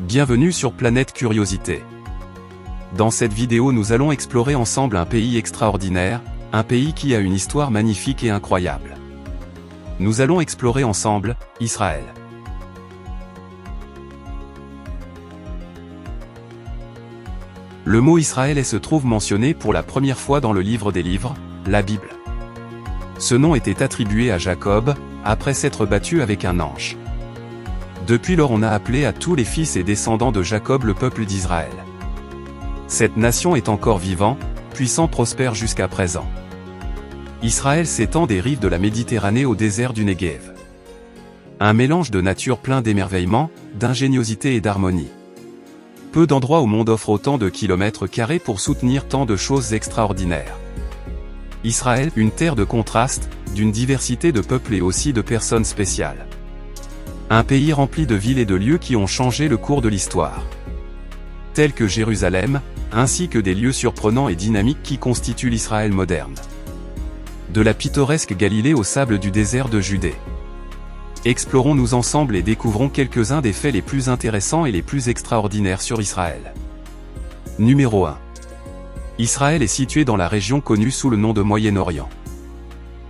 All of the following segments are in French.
Bienvenue sur Planète Curiosité. Dans cette vidéo nous allons explorer ensemble un pays extraordinaire, un pays qui a une histoire magnifique et incroyable. Nous allons explorer ensemble, Israël. Le mot Israël se trouve mentionné pour la première fois dans le livre des livres, la Bible. Ce nom était attribué à Jacob, après s'être battu avec un ange. Depuis lors on a appelé à tous les fils et descendants de Jacob le peuple d'Israël. Cette nation est encore vivant, puissant, prospère jusqu'à présent. Israël s'étend des rives de la Méditerranée au désert du Negev. Un mélange de nature plein d'émerveillement, d'ingéniosité et d'harmonie. Peu d'endroits au monde offrent autant de kilomètres carrés pour soutenir tant de choses extraordinaires. Israël, une terre de contraste, d'une diversité de peuples et aussi de personnes spéciales. Un pays rempli de villes et de lieux qui ont changé le cours de l'histoire. Tels que Jérusalem, ainsi que des lieux surprenants et dynamiques qui constituent l'Israël moderne. De la pittoresque Galilée au sable du désert de Judée. Explorons-nous ensemble et découvrons quelques-uns des faits les plus intéressants et les plus extraordinaires sur Israël. Numéro 1. Israël est situé dans la région connue sous le nom de Moyen-Orient.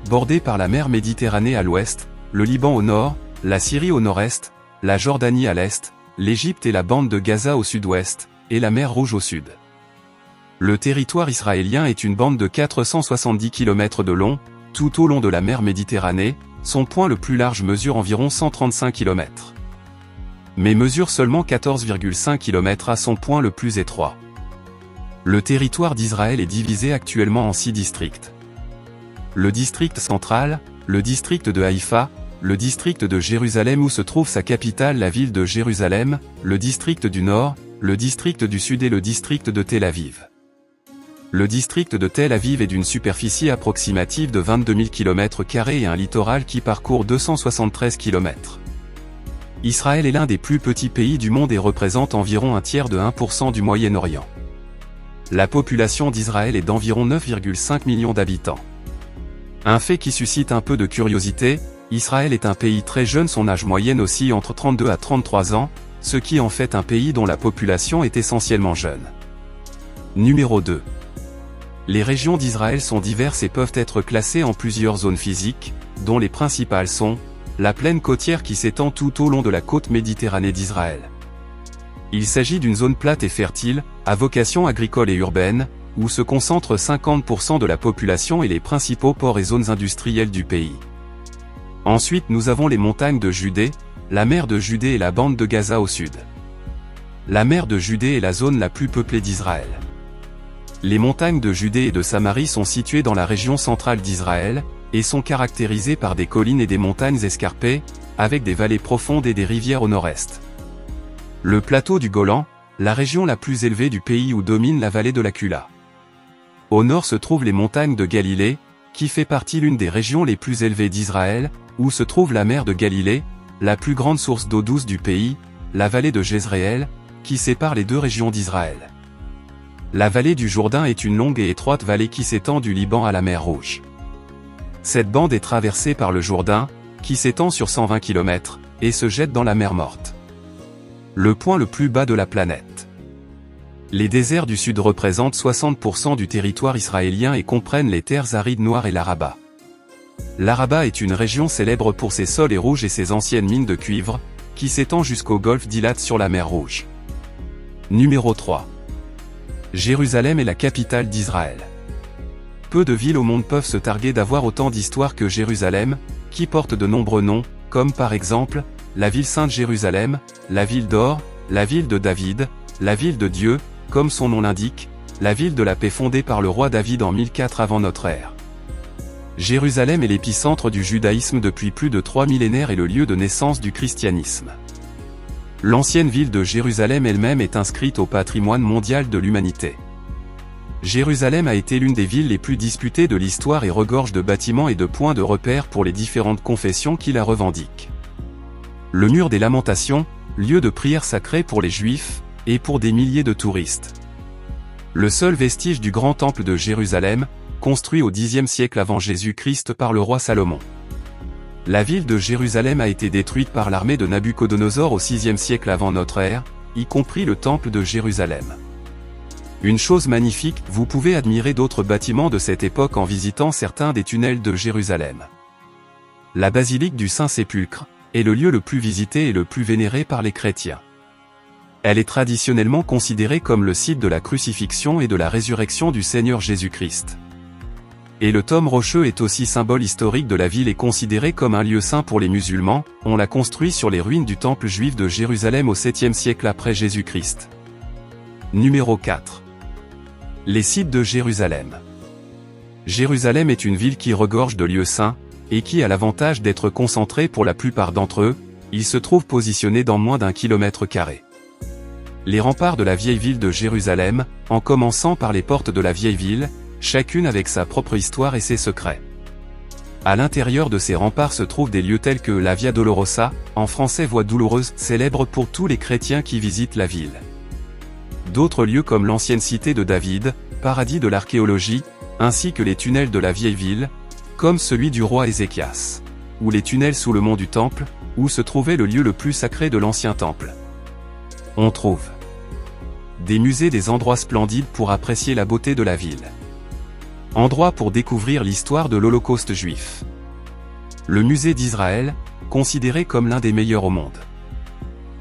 Bordé par la mer Méditerranée à l'ouest, le Liban au nord, la Syrie au nord-est, la Jordanie à l'est, l'Égypte et la bande de Gaza au sud-ouest, et la mer Rouge au sud. Le territoire israélien est une bande de 470 km de long, tout au long de la mer Méditerranée, son point le plus large mesure environ 135 km. Mais mesure seulement 14,5 km à son point le plus étroit. Le territoire d'Israël est divisé actuellement en 6 districts. Le district central, le district de Haïfa, le district de Jérusalem où se trouve sa capitale la ville de Jérusalem, le district du nord, le district du sud et le district de Tel Aviv. Le district de Tel Aviv est d'une superficie approximative de 22 000 km² et un littoral qui parcourt 273 km. Israël est l'un des plus petits pays du monde et représente environ un tiers de 1% du Moyen-Orient. La population d'Israël est d'environ 9,5 millions d'habitants. Un fait qui suscite un peu de curiosité, Israël est un pays très jeune, son âge moyen oscille entre 32 à 33 ans, ce qui en fait un pays dont la population est essentiellement jeune. Numéro 2. Les régions d'Israël sont diverses et peuvent être classées en plusieurs zones physiques, dont les principales sont la plaine côtière qui s'étend tout au long de la côte Méditerranée d'Israël. Il s'agit d'une zone plate et fertile, à vocation agricole et urbaine, où se concentrent 50% de la population et les principaux ports et zones industrielles du pays. Ensuite nous avons les montagnes de Judée, la mer de Judée et la bande de Gaza au sud. La mer de Judée est la zone la plus peuplée d'Israël. Les montagnes de Judée et de Samarie sont situées dans la région centrale d'Israël, et sont caractérisées par des collines et des montagnes escarpées, avec des vallées profondes et des rivières au nord-est. Le plateau du Golan, la région la plus élevée du pays où domine la vallée de la Kula. Au nord se trouvent les montagnes de Galilée, qui fait partie l'une des régions les plus élevées d'Israël, où se trouve la mer de Galilée, la plus grande source d'eau douce du pays, la vallée de Jezréel, qui sépare les deux régions d'Israël. La vallée du Jourdain est une longue et étroite vallée qui s'étend du Liban à la mer Rouge. Cette bande est traversée par le Jourdain, qui s'étend sur 120 km, et se jette dans la mer Morte. Le point le plus bas de la planète. Les déserts du sud représentent 60% du territoire israélien et comprennent les terres arides noires et l'Araba. L'Araba est une région célèbre pour ses sols rouges et ses anciennes mines de cuivre, qui s'étend jusqu'au golfe d'Ilat sur la mer Rouge. Numéro 3. Jérusalem est la capitale d'Israël. Peu de villes au monde peuvent se targuer d'avoir autant d'histoire que Jérusalem, qui porte de nombreux noms, comme par exemple, la ville sainte Jérusalem, la ville d'or, la ville de David, la ville de Dieu, comme son nom l'indique, la ville de la paix fondée par le roi David en 1004 avant notre ère. Jérusalem est l'épicentre du judaïsme depuis plus de 3 millénaires et le lieu de naissance du christianisme. L'ancienne ville de Jérusalem elle-même est inscrite au patrimoine mondial de l'humanité. Jérusalem a été l'une des villes les plus disputées de l'histoire et regorge de bâtiments et de points de repère pour les différentes confessions qui la revendiquent. Le mur des Lamentations, lieu de prière sacré pour les Juifs, et pour des milliers de touristes. Le seul vestige du grand temple de Jérusalem, construit au Xe siècle avant Jésus-Christ par le roi Salomon. La ville de Jérusalem a été détruite par l'armée de Nabuchodonosor au VIe siècle avant notre ère, y compris le temple de Jérusalem. Une chose magnifique, vous pouvez admirer d'autres bâtiments de cette époque en visitant certains des tunnels de Jérusalem. La basilique du Saint-Sépulcre est le lieu le plus visité et le plus vénéré par les chrétiens. Elle est traditionnellement considérée comme le site de la crucifixion et de la résurrection du Seigneur Jésus-Christ. Et le Tom rocheux est aussi symbole historique de la ville et considéré comme un lieu saint pour les musulmans. On l'a construit sur les ruines du temple juif de Jérusalem au 7e siècle après Jésus-Christ. Numéro 4. Les sites de Jérusalem. Jérusalem est une ville qui regorge de lieux saints, et qui a l'avantage d'être concentrée pour la plupart d'entre eux. Ils se trouvent positionnés dans moins d'1 km². Les remparts de la vieille ville de Jérusalem, en commençant par les portes de la vieille ville, chacune avec sa propre histoire et ses secrets. À l'intérieur de ces remparts se trouvent des lieux tels que la Via Dolorosa, en français voie douloureuse, célèbre pour tous les chrétiens qui visitent la ville. D'autres lieux comme l'ancienne cité de David, paradis de l'archéologie, ainsi que les tunnels de la vieille ville, comme celui du roi Ézéchias, ou les tunnels sous le mont du Temple, où se trouvait le lieu le plus sacré de l'ancien temple. On trouve des musées, des endroits splendides pour apprécier la beauté de la ville. Endroits pour découvrir l'histoire de l'Holocauste juif. Le musée d'Israël, considéré comme l'un des meilleurs au monde.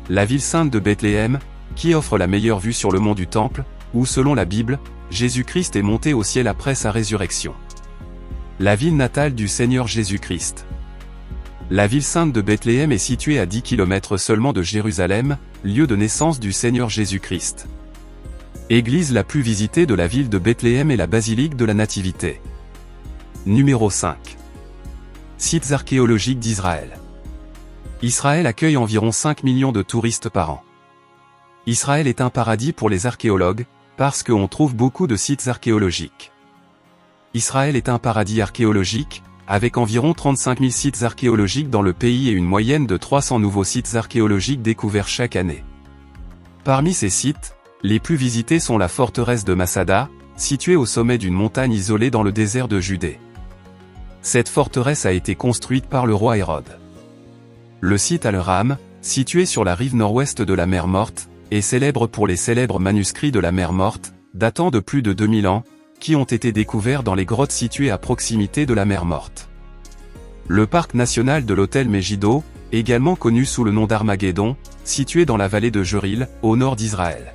La ville sainte de Bethléem, qui offre la meilleure vue sur le mont du Temple, où selon la Bible, Jésus-Christ est monté au ciel après sa résurrection. La ville natale du Seigneur Jésus-Christ. La ville sainte de Bethléem est située à 10 km seulement de Jérusalem, lieu de naissance du Seigneur Jésus-Christ. Église la plus visitée de la ville de Bethléem est la basilique de la Nativité. Numéro 5. Sites archéologiques d'Israël. Israël accueille environ 5 millions de touristes par an. Israël est un paradis pour les archéologues, parce qu'on trouve beaucoup de sites archéologiques. Israël est un paradis archéologique, avec environ 35 000 sites archéologiques dans le pays et une moyenne de 300 nouveaux sites archéologiques découverts chaque année. Parmi ces sites, les plus visités sont la forteresse de Masada, située au sommet d'une montagne isolée dans le désert de Judée. Cette forteresse a été construite par le roi Hérode. Le site Al-Ram, situé sur la rive nord-ouest de la mer Morte, est célèbre pour les célèbres manuscrits de la mer Morte, datant de plus de 2000 ans, qui ont été découverts dans les grottes situées à proximité de la mer Morte. Le parc national de l'hôtel Megiddo, également connu sous le nom d'Armageddon, situé dans la vallée de Jéril, au nord d'Israël.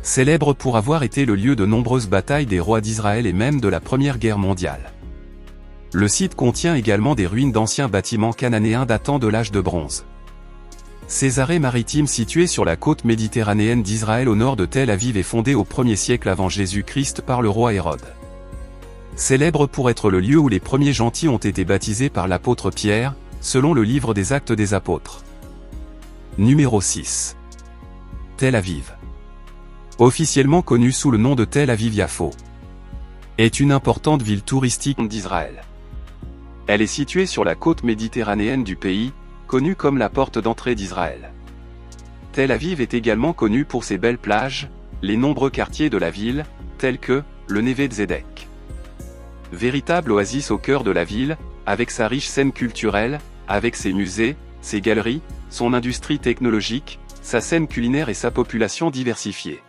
Célèbre pour avoir été le lieu de nombreuses batailles des rois d'Israël et même de la Première Guerre mondiale. Le site contient également des ruines d'anciens bâtiments cananéens datant de l'âge de bronze. Césarée maritime située sur la côte méditerranéenne d'Israël au nord de Tel Aviv est fondée au 1er siècle avant Jésus-Christ par le roi Hérode. Célèbre pour être le lieu où les premiers gentils ont été baptisés par l'apôtre Pierre, selon le livre des Actes des Apôtres. Numéro 6. Tel Aviv. Officiellement connue sous le nom de Tel Aviv-Yafo, est une importante ville touristique d'Israël. Elle est située sur la côte méditerranéenne du pays, connue comme la porte d'entrée d'Israël. Tel Aviv est également connue pour ses belles plages, les nombreux quartiers de la ville, tels que le Neve Tzedek. Véritable oasis au cœur de la ville, avec sa riche scène culturelle, avec ses musées, ses galeries, son industrie technologique, sa scène culinaire et sa population diversifiée.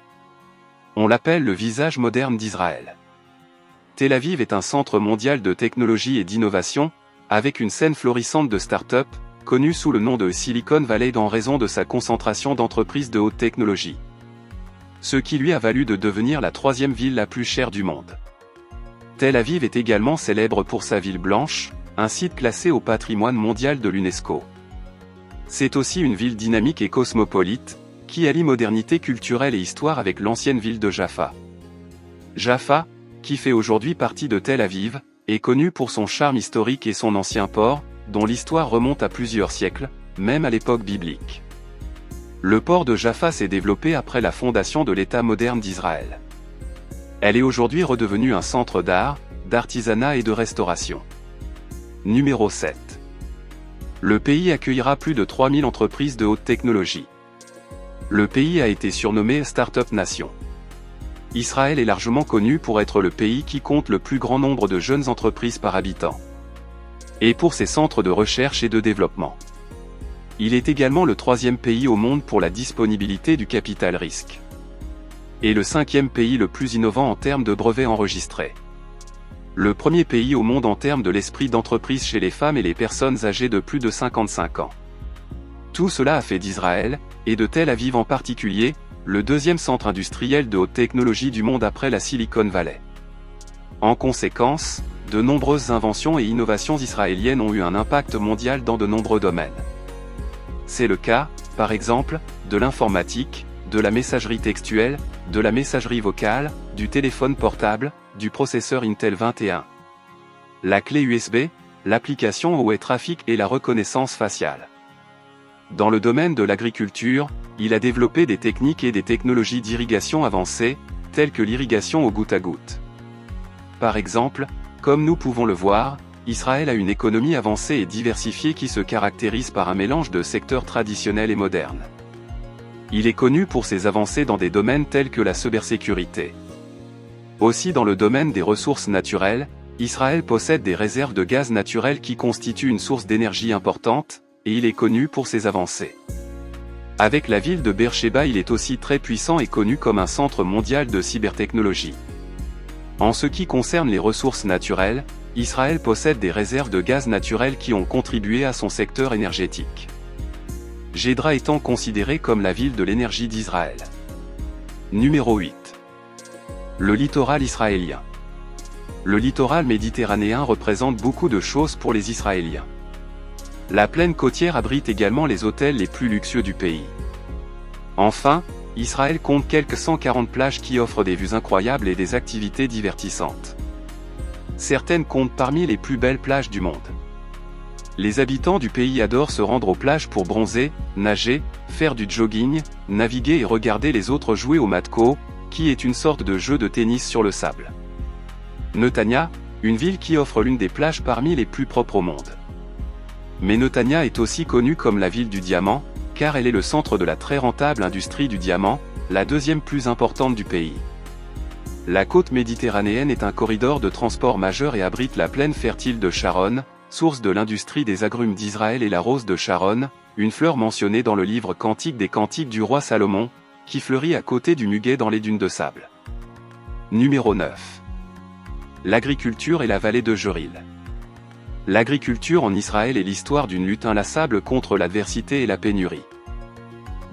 On l'appelle le visage moderne d'Israël. Tel Aviv est un centre mondial de technologie et d'innovation, avec une scène florissante de start-up, connue sous le nom de Silicon Valley en raison de sa concentration d'entreprises de haute technologie. Ce qui lui a valu de devenir la 3e ville la plus chère du monde. Tel Aviv est également célèbre pour sa ville blanche, un site classé au patrimoine mondial de l'UNESCO. C'est aussi une ville dynamique et cosmopolite, qui allie modernité culturelle et histoire avec l'ancienne ville de Jaffa. Jaffa, qui fait aujourd'hui partie de Tel Aviv, est connue pour son charme historique et son ancien port, dont l'histoire remonte à plusieurs siècles, même à l'époque biblique. Le port de Jaffa s'est développé après la fondation de l'État moderne d'Israël. Elle est aujourd'hui redevenue un centre d'art, d'artisanat et de restauration. Numéro 7. Le pays accueillera plus de 3000 entreprises de haute technologie. Le pays a été surnommé Startup Nation. Israël est largement connu pour être le pays qui compte le plus grand nombre de jeunes entreprises par habitant. Et pour ses centres de recherche et de développement. Il est également le 3e pays au monde pour la disponibilité du capital risque. Et le 5e pays le plus innovant en termes de brevets enregistrés. Le premier pays au monde en termes de l'esprit d'entreprise chez les femmes et les personnes âgées de plus de 55 ans. Tout cela a fait d'Israël, et de Tel Aviv en particulier, le 2e centre industriel de haute technologie du monde après la Silicon Valley. En conséquence, de nombreuses inventions et innovations israéliennes ont eu un impact mondial dans de nombreux domaines. C'est le cas, par exemple, de l'informatique, de la messagerie textuelle, de la messagerie vocale, du téléphone portable, du processeur Intel 21. La clé USB, l'application au trafic et la reconnaissance faciale. Dans le domaine de l'agriculture, il a développé des techniques et des technologies d'irrigation avancées, telles que l'irrigation au goutte à goutte. Par exemple, comme nous pouvons le voir, Israël a une économie avancée et diversifiée qui se caractérise par un mélange de secteurs traditionnels et modernes. Il est connu pour ses avancées dans des domaines tels que la cybersécurité. Aussi dans le domaine des ressources naturelles, Israël possède des réserves de gaz naturel qui constituent une source d'énergie importante, et il est connu pour ses avancées. Avec la ville de Beersheba, il est aussi très puissant et connu comme un centre mondial de cybertechnologie. En ce qui concerne les ressources naturelles, Israël possède des réserves de gaz naturel qui ont contribué à son secteur énergétique. Jeddah étant considérée comme la ville de l'énergie d'Israël. Numéro 8. Le littoral israélien. Le littoral méditerranéen représente beaucoup de choses pour les Israéliens. La plaine côtière abrite également les hôtels les plus luxueux du pays. Enfin, Israël compte quelques 140 plages qui offrent des vues incroyables et des activités divertissantes. Certaines comptent parmi les plus belles plages du monde. Les habitants du pays adorent se rendre aux plages pour bronzer, nager, faire du jogging, naviguer et regarder les autres jouer au matko, qui est une sorte de jeu de tennis sur le sable. Netanya, une ville qui offre l'une des plages parmi les plus propres au monde. Mais Netanya est aussi connue comme la ville du diamant, car elle est le centre de la très rentable industrie du diamant, la 2e plus importante du pays. La côte méditerranéenne est un corridor de transport majeur et abrite la plaine fertile de Sharon, source de l'industrie des agrumes d'Israël, et la rose de Sharon, une fleur mentionnée dans le livre Cantique des Cantiques du roi Salomon, qui fleurit à côté du muguet dans les dunes de sable. Numéro 9. L'agriculture et la vallée de Jéril. L'agriculture en Israël est l'histoire d'une lutte inlassable contre l'adversité et la pénurie.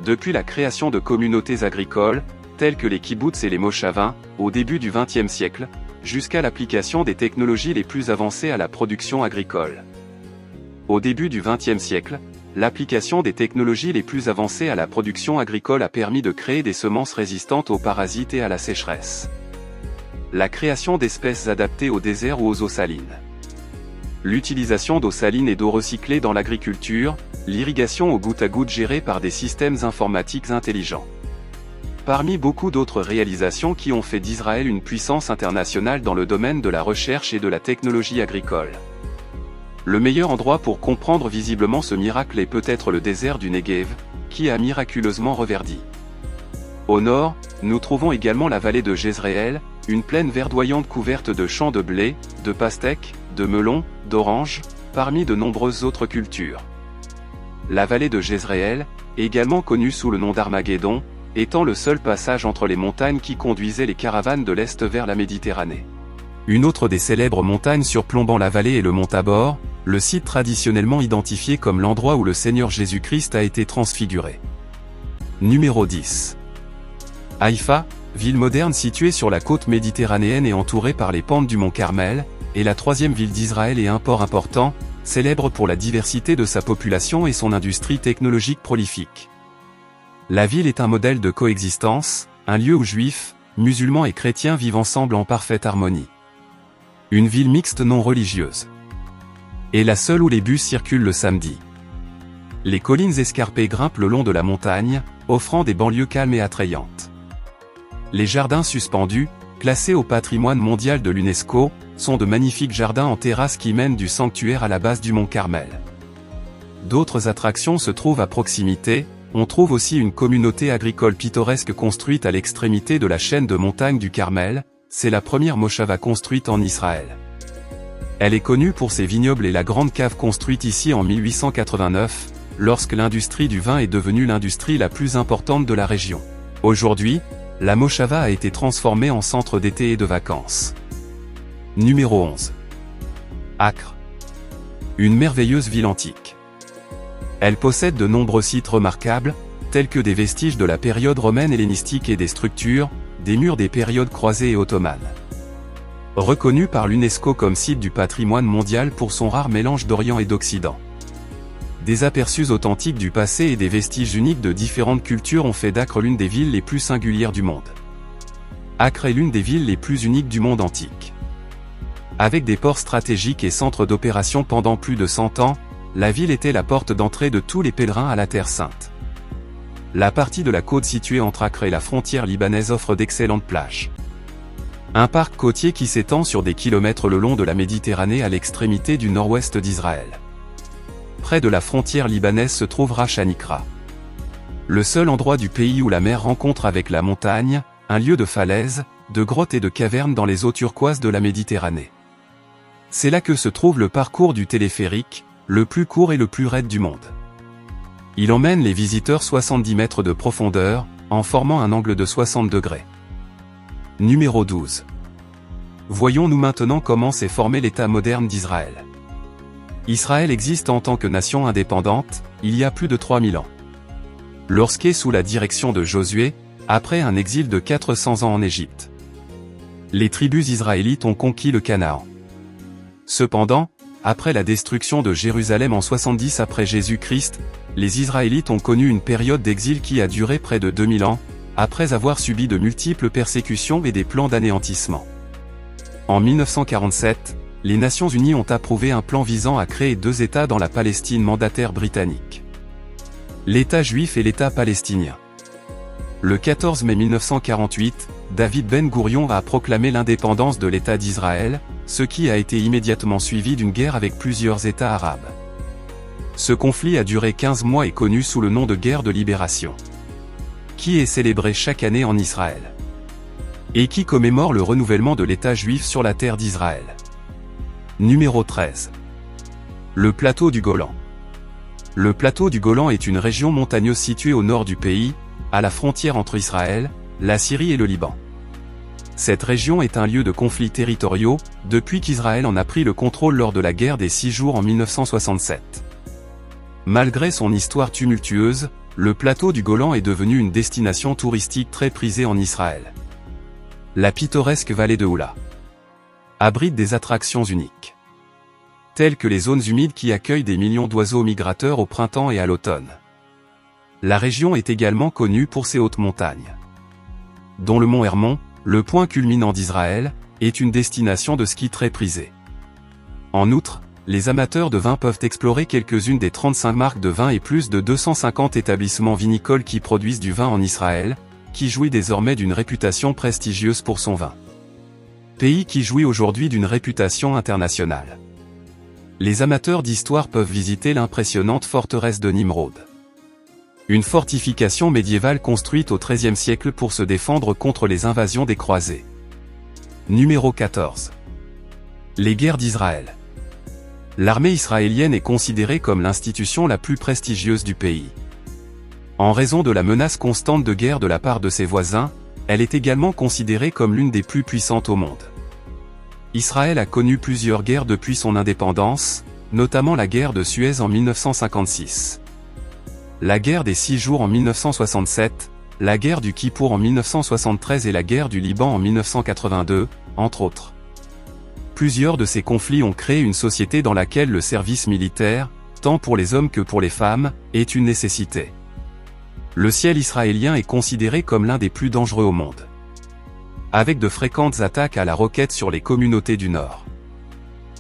Depuis la création de communautés agricoles, telles que les kibboutz et les moshavim, au début du XXe siècle, jusqu'à l'application des technologies les plus avancées à la production agricole. Au début du XXe siècle, l'application des technologies les plus avancées à la production agricole a permis de créer des semences résistantes aux parasites et à la sécheresse. La création d'espèces adaptées au désert ou aux eaux salines. L'utilisation d'eau saline et d'eau recyclée dans l'agriculture, l'irrigation au goutte à goutte gérée par des systèmes informatiques intelligents. Parmi beaucoup d'autres réalisations qui ont fait d'Israël une puissance internationale dans le domaine de la recherche et de la technologie agricole. Le meilleur endroit pour comprendre visiblement ce miracle est peut-être le désert du Negev, qui a miraculeusement reverdi. Au nord, nous trouvons également la vallée de Jezréel, une plaine verdoyante couverte de champs de blé, de pastèques, de melons, d'oranges, parmi de nombreuses autres cultures. La vallée de Jezréel, également connue sous le nom d'Armageddon, étant le seul passage entre les montagnes qui conduisait les caravanes de l'Est vers la Méditerranée. Une autre des célèbres montagnes surplombant la vallée est le mont Tabor, le site traditionnellement identifié comme l'endroit où le Seigneur Jésus-Christ a été transfiguré. Numéro 10. Haïfa, ville moderne située sur la côte méditerranéenne et entourée par les pentes du mont Carmel, est la 3e ville d'Israël et un port important, célèbre pour la diversité de sa population et son industrie technologique prolifique. La ville est un modèle de coexistence, un lieu où juifs, musulmans et chrétiens vivent ensemble en parfaite harmonie. Une ville mixte non religieuse. Et la seule où les bus circulent le samedi. Les collines escarpées grimpent le long de la montagne, offrant des banlieues calmes et attrayantes. Les jardins suspendus, classés au patrimoine mondial de l'UNESCO, sont de magnifiques jardins en terrasse qui mènent du sanctuaire à la base du mont Carmel. D'autres attractions se trouvent à proximité. On trouve aussi une communauté agricole pittoresque construite à l'extrémité de la chaîne de montagnes du Carmel, c'est la première moshava construite en Israël. Elle est connue pour ses vignobles et la grande cave construite ici en 1889, lorsque l'industrie du vin est devenue l'industrie la plus importante de la région. Aujourd'hui, la Moshava a été transformée en centre d'été et de vacances. Numéro 11. Acre. Une merveilleuse ville antique. Elle possède de nombreux sites remarquables, tels que des vestiges de la période romaine hellénistique et des structures, des murs des périodes croisées et ottomanes. Reconnue par l'UNESCO comme site du patrimoine mondial pour son rare mélange d'Orient et d'Occident. Des aperçus authentiques du passé et des vestiges uniques de différentes cultures ont fait d'Acre l'une des villes les plus singulières du monde. Acre est l'une des villes les plus uniques du monde antique. Avec des ports stratégiques et centres d'opération pendant plus de 100 ans, la ville était la porte d'entrée de tous les pèlerins à la Terre Sainte. La partie de la côte située entre Acre et la frontière libanaise offre d'excellentes plages. Un parc côtier qui s'étend sur des kilomètres le long de la Méditerranée à l'extrémité du nord-ouest d'Israël. Près de la frontière libanaise se trouve Ras Shanikra. Le seul endroit du pays où la mer rencontre avec la montagne, un lieu de falaises, de grottes et de cavernes dans les eaux turquoises de la Méditerranée. C'est là que se trouve le parcours du téléphérique, le plus court et le plus raide du monde. Il emmène les visiteurs 70 mètres de profondeur, en formant un angle de 60 degrés. Numéro 12. Voyons-nous maintenant comment s'est formé l'État moderne d'Israël. Israël existe en tant que nation indépendante, il y a plus de 3000 ans. Lorsqu'est sous la direction de Josué, après un exil de 400 ans en Égypte. Les tribus israélites ont conquis le Canaan. Cependant, après la destruction de Jérusalem en 70 après Jésus-Christ, les Israélites ont connu une période d'exil qui a duré près de 2000 ans, après avoir subi de multiples persécutions et des plans d'anéantissement. En 1947, les Nations Unies ont approuvé un plan visant à créer 2 États dans la Palestine mandataire britannique. L'État juif et l'État palestinien. Le 14 mai 1948, David Ben-Gourion a proclamé l'indépendance de l'État d'Israël, ce qui a été immédiatement suivi d'une guerre avec plusieurs États arabes. Ce conflit a duré 15 mois et connu sous le nom de guerre de libération, qui est célébrée chaque année en Israël, et qui commémore le renouvellement de l'État juif sur la terre d'Israël. Numéro 13. Le plateau du Golan. Le plateau du Golan est une région montagneuse située au nord du pays, à la frontière entre Israël, la Syrie et le Liban. Cette région est un lieu de conflits territoriaux, depuis qu'Israël en a pris le contrôle lors de la guerre des 6 jours en 1967. Malgré son histoire tumultueuse, le plateau du Golan est devenu une destination touristique très prisée en Israël. La pittoresque vallée de Oula abrite des attractions uniques, telles que les zones humides qui accueillent des millions d'oiseaux migrateurs au printemps et à l'automne. La région est également connue pour ses hautes montagnes, dont le mont Hermon, le point culminant d'Israël, est une destination de ski très prisée. En outre, les amateurs de vin peuvent explorer quelques-unes des 35 marques de vin et plus de 250 établissements vinicoles qui produisent du vin en Israël, qui jouit désormais d'une réputation prestigieuse pour son vin. Pays qui jouit aujourd'hui d'une réputation internationale. Les amateurs d'histoire peuvent visiter l'impressionnante forteresse de Nimrod. Une fortification médiévale construite au XIIIe siècle pour se défendre contre les invasions des croisés. Numéro 14. Les guerres d'Israël. L'armée israélienne est considérée comme l'institution la plus prestigieuse du pays. En raison de la menace constante de guerre de la part de ses voisins, elle est également considérée comme l'une des plus puissantes au monde. Israël a connu plusieurs guerres depuis son indépendance, notamment la guerre de Suez en 1956. La guerre des 6 jours en 1967, la guerre du Kippour en 1973 et la guerre du Liban en 1982, entre autres. Plusieurs de ces conflits ont créé une société dans laquelle le service militaire, tant pour les hommes que pour les femmes, est une nécessité. Le ciel israélien est considéré comme l'un des plus dangereux au monde, avec de fréquentes attaques à la roquette sur les communautés du Nord,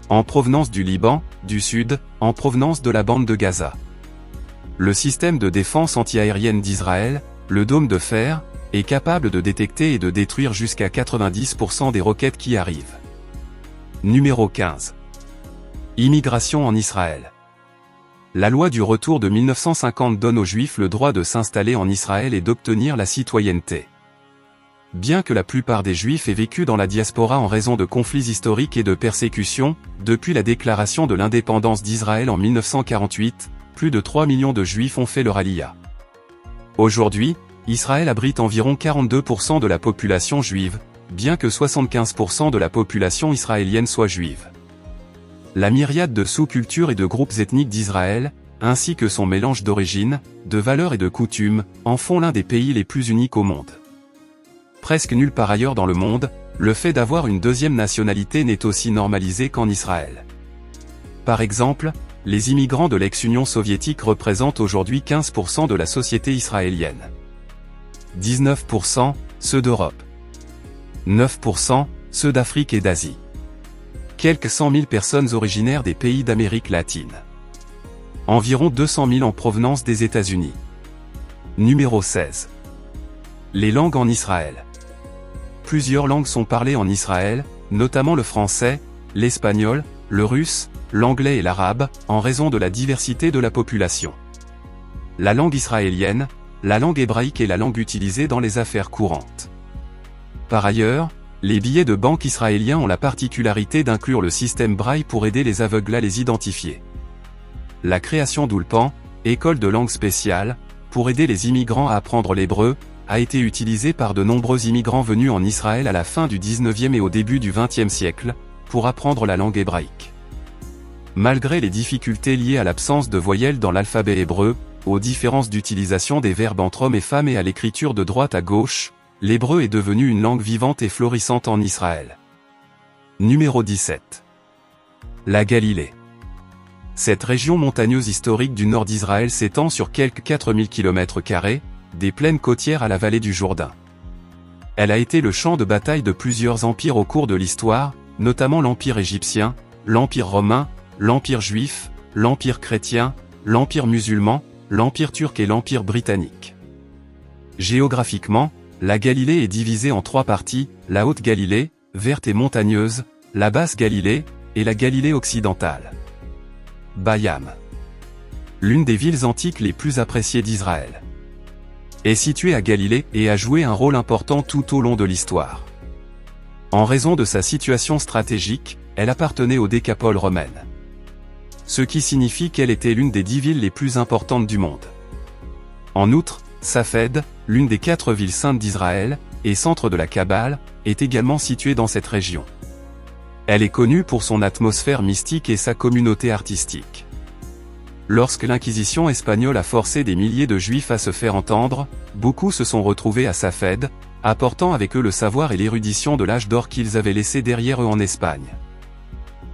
en provenance du Liban, du Sud, en provenance de la bande de Gaza. Le système de défense antiaérienne d'Israël, le dôme de fer, est capable de détecter et de détruire jusqu'à 90% des roquettes qui arrivent. Numéro 15. Immigration en Israël. La loi du retour de 1950 donne aux Juifs le droit de s'installer en Israël et d'obtenir la citoyenneté. Bien que la plupart des Juifs aient vécu dans la diaspora en raison de conflits historiques et de persécutions, depuis la déclaration de l'indépendance d'Israël en 1948, plus de 3 millions de Juifs ont fait leur aliyah. Aujourd'hui, Israël abrite environ 42% de la population juive, bien que 75% de la population israélienne soit juive. La myriade de sous-cultures et de groupes ethniques d'Israël, ainsi que son mélange d'origines, de valeurs et de coutumes, en font l'un des pays les plus uniques au monde. Presque nulle part ailleurs dans le monde, le fait d'avoir une deuxième nationalité n'est aussi normalisé qu'en Israël. Par exemple, les immigrants de l'ex-Union soviétique représentent aujourd'hui 15% de la société israélienne. 19% ceux d'Europe. 9% ceux d'Afrique et d'Asie. Quelques 100 000 personnes originaires des pays d'Amérique latine. Environ 200 000 en provenance des États-Unis. Numéro 16. Les langues en Israël. Plusieurs langues sont parlées en Israël, notamment le français, l'espagnol, le russe, l'anglais et l'arabe, en raison de la diversité de la population. La langue israélienne, la langue hébraïque est la langue utilisée dans les affaires courantes. Par ailleurs, les billets de banque israéliens ont la particularité d'inclure le système Braille pour aider les aveugles à les identifier. La création d'Ulpan, école de langue spéciale, pour aider les immigrants à apprendre l'hébreu, a été utilisée par de nombreux immigrants venus en Israël à la fin du 19e et au début du 20e siècle, pour apprendre la langue hébraïque. Malgré les difficultés liées à l'absence de voyelles dans l'alphabet hébreu, aux différences d'utilisation des verbes entre hommes et femmes et à l'écriture de droite à gauche, l'hébreu est devenu une langue vivante et florissante en Israël. Numéro 17. La Galilée. Cette région montagneuse historique du nord d'Israël s'étend sur quelques 4000 km², des plaines côtières à la vallée du Jourdain. Elle a été le champ de bataille de plusieurs empires au cours de l'histoire, notamment l'Empire égyptien, l'Empire romain, l'Empire juif, l'Empire chrétien, l'Empire musulman, l'Empire turc et l'Empire britannique. Géographiquement, la Galilée est divisée en 3 parties, la Haute Galilée, verte et montagneuse, la Basse Galilée, et la Galilée occidentale. Bayam. L'une des villes antiques les plus appréciées d'Israël. Est située à Galilée et a joué un rôle important tout au long de l'histoire. En raison de sa situation stratégique, elle appartenait aux décapoles romaines. Ce qui signifie qu'elle était l'une des 10 villes les plus importantes du monde. En outre, Safed, l'une des 4 villes saintes d'Israël, et centre de la Kabbale, est également située dans cette région. Elle est connue pour son atmosphère mystique et sa communauté artistique. Lorsque l'Inquisition espagnole a forcé des milliers de Juifs à se faire entendre, beaucoup se sont retrouvés à Safed, apportant avec eux le savoir et l'érudition de l'âge d'or qu'ils avaient laissé derrière eux en Espagne.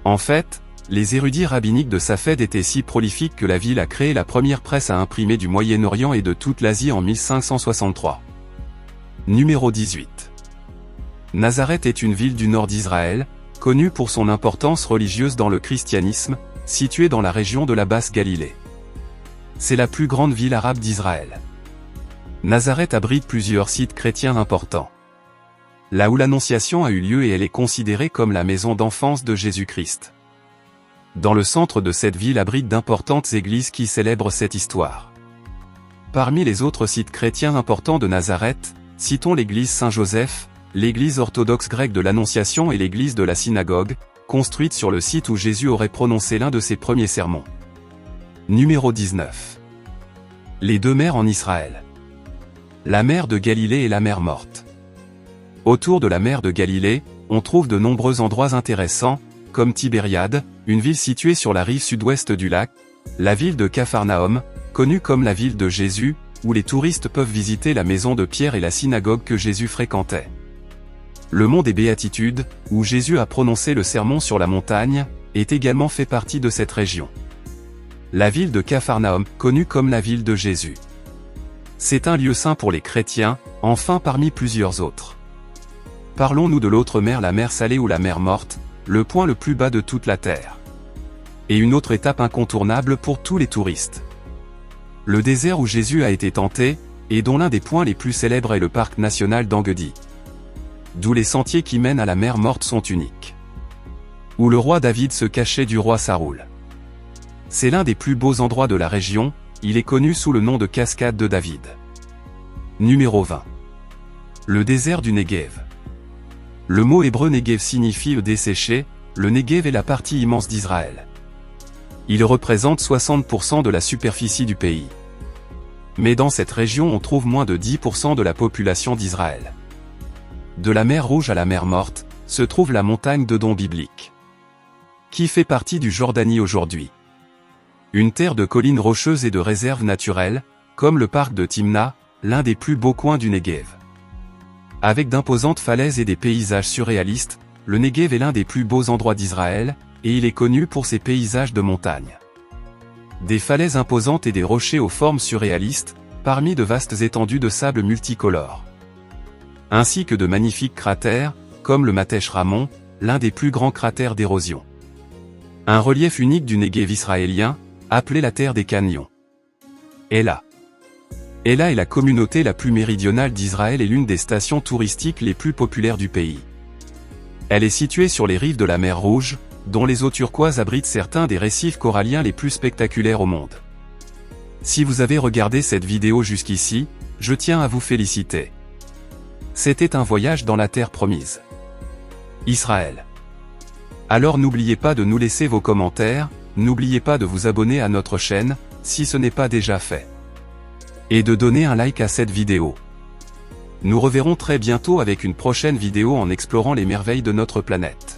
En fait, les érudits rabbiniques de Safed étaient si prolifiques que la ville a créé la première presse à imprimer du Moyen-Orient et de toute l'Asie en 1563. Numéro 18. Nazareth est une ville du nord d'Israël, connue pour son importance religieuse dans le christianisme, située dans la région de la Basse Galilée. C'est la plus grande ville arabe d'Israël. Nazareth abrite plusieurs sites chrétiens importants. Là où l'Annonciation a eu lieu et elle est considérée comme la maison d'enfance de Jésus-Christ. Dans le centre de cette ville abrite d'importantes églises qui célèbrent cette histoire. Parmi les autres sites chrétiens importants de Nazareth, citons l'église Saint-Joseph, l'église orthodoxe grecque de l'Annonciation et l'église de la synagogue, construite sur le site où Jésus aurait prononcé l'un de ses premiers sermons. Numéro 19. Les 2 mers en Israël. La mer de Galilée et la mer Morte. Autour de la mer de Galilée, on trouve de nombreux endroits intéressants, comme Tibériade, une ville située sur la rive sud-ouest du lac, la ville de Capharnaüm, connue comme la ville de Jésus, où les touristes peuvent visiter la maison de Pierre et la synagogue que Jésus fréquentait. Le mont des Béatitudes, où Jésus a prononcé le sermon sur la montagne, est également fait partie de cette région. La ville de Capharnaüm, connue comme la ville de Jésus. C'est un lieu saint pour les chrétiens, enfin parmi plusieurs autres. Parlons-nous de l'autre mer, la mer Salée ou la mer Morte, le point le plus bas de toute la terre. Et une autre étape incontournable pour tous les touristes. Le désert où Jésus a été tenté, et dont l'un des points les plus célèbres est le parc national d'Engedi. D'où les sentiers qui mènent à la mer Morte sont uniques. Où le roi David se cachait du roi Saoul. C'est l'un des plus beaux endroits de la région, il est connu sous le nom de cascade de David. Numéro 20. Le désert du Negev. Le mot hébreu Negev signifie le desséché, le Negev est la partie immense d'Israël. Il représente 60% de la superficie du pays. Mais dans cette région on trouve moins de 10% de la population d'Israël. De la mer Rouge à la mer Morte, se trouve la montagne d'Edom biblique, qui fait partie du Jordanie aujourd'hui. Une terre de collines rocheuses et de réserves naturelles, comme le parc de Timna, l'un des plus beaux coins du Negev. Avec d'imposantes falaises et des paysages surréalistes, le Negev est l'un des plus beaux endroits d'Israël, et il est connu pour ses paysages de montagne. Des falaises imposantes et des rochers aux formes surréalistes, parmi de vastes étendues de sable multicolores. Ainsi que de magnifiques cratères, comme le Matesh Ramon, l'un des plus grands cratères d'érosion. Un relief unique du Negev israélien, appelé la terre des canyons. Ela est la communauté la plus méridionale d'Israël et l'une des stations touristiques les plus populaires du pays. Elle est située sur les rives de la mer Rouge, dont les eaux turquoises abritent certains des récifs coralliens les plus spectaculaires au monde. Si vous avez regardé cette vidéo jusqu'ici, je tiens à vous féliciter. C'était un voyage dans la terre promise. Israël. Alors n'oubliez pas de nous laisser vos commentaires, n'oubliez pas de vous abonner à notre chaîne, si ce n'est pas déjà fait. Et de donner un like à cette vidéo. Nous reverrons très bientôt avec une prochaine vidéo en explorant les merveilles de notre planète.